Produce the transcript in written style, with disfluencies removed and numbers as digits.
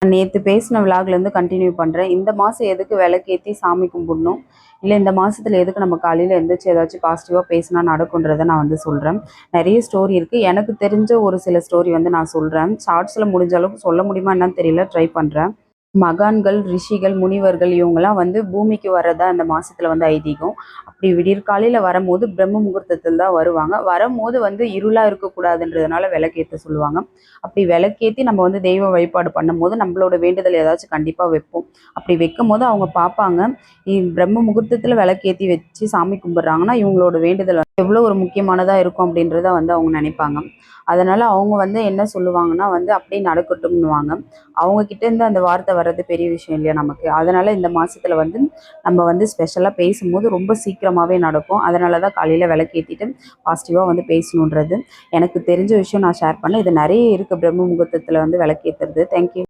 நேற்று பேசின விலாக்லேருந்து கண்டினியூ பண்ணுறேன். இந்த மாதம் எதுக்கு விளக்கேற்றி சாமி கும்பிடணும், இல்லை இந்த மாதத்தில் எதுக்கு நம்ம காலையில் எழுந்திரிச்சு ஏதாச்சும் பாசிட்டிவாக பேசினா நடக்குன்றதை நான் வந்து சொல்கிறேன். நிறைய ஸ்டோரி இருக்குது. எனக்கு தெரிஞ்ச ஒரு சில ஸ்டோரி வந்து நான் சொல்கிறேன். ஷார்ட்ஸில் முடிஞ்ச அளவுக்கு சொல்ல முடியுமா என்னன்னு தெரியல, ட்ரை பண்ணுறேன். மகான்கள், ரிஷிகள், முனிவர்கள் இவங்கெல்லாம் வந்து பூமிக்கு வர்றதா இந்த மாசத்துல வந்து ஐதீகம். அப்படி விடியற்காலையில வரும்போது பிரம்ம முகூர்த்தத்தில் தான் வருவாங்க. வரும்போது வந்து இருளா இருக்கக்கூடாதுன்றதுனால விளக்கேற்ற சொல்லுவாங்க. அப்படி விளக்கேற்றி நம்ம வந்து தெய்வ வழிபாடு பண்ணும்போது நம்மளோட வேண்டுதல் ஏதாச்சும் கண்டிப்பாக வைப்போம். அப்படி வைக்கும்போது அவங்க பார்ப்பாங்க, பிரம்ம முகூர்த்தத்தில் விளக்கேற்றி வச்சு சாமி கும்பிட்றாங்கன்னா இவங்களோட வேண்டுதல் எவ்வளோ ஒரு முக்கியமானதாக இருக்கும் அப்படின்றத வந்து அவங்க நினைப்பாங்க. அதனால் அவங்க வந்து என்ன சொல்லுவாங்கன்னா வந்து அப்படியே நடக்கட்டும்னுவாங்க. அவங்க கிட்டேருந்து அந்த வார்த்தை வர்றது பெரிய விஷயம் இல்லையா நமக்கு. அதனால் இந்த மாதத்துல வந்து நம்ம வந்து ஸ்பெஷலாக பேசும்போது ரொம்ப சீக்கிரமாகவே நடக்கும். அதனால தான் காலையில் விளக்கேற்றிட்டு பாசிட்டிவாக வந்து பேசணுன்றது எனக்கு தெரிஞ்ச விஷயம் நான் ஷேர் பண்ணேன். இது நிறைய இருக்குது பிரம்ம முகூர்த்தத்தில் வந்து விளக்கேற்றுறது. தேங்க்யூ.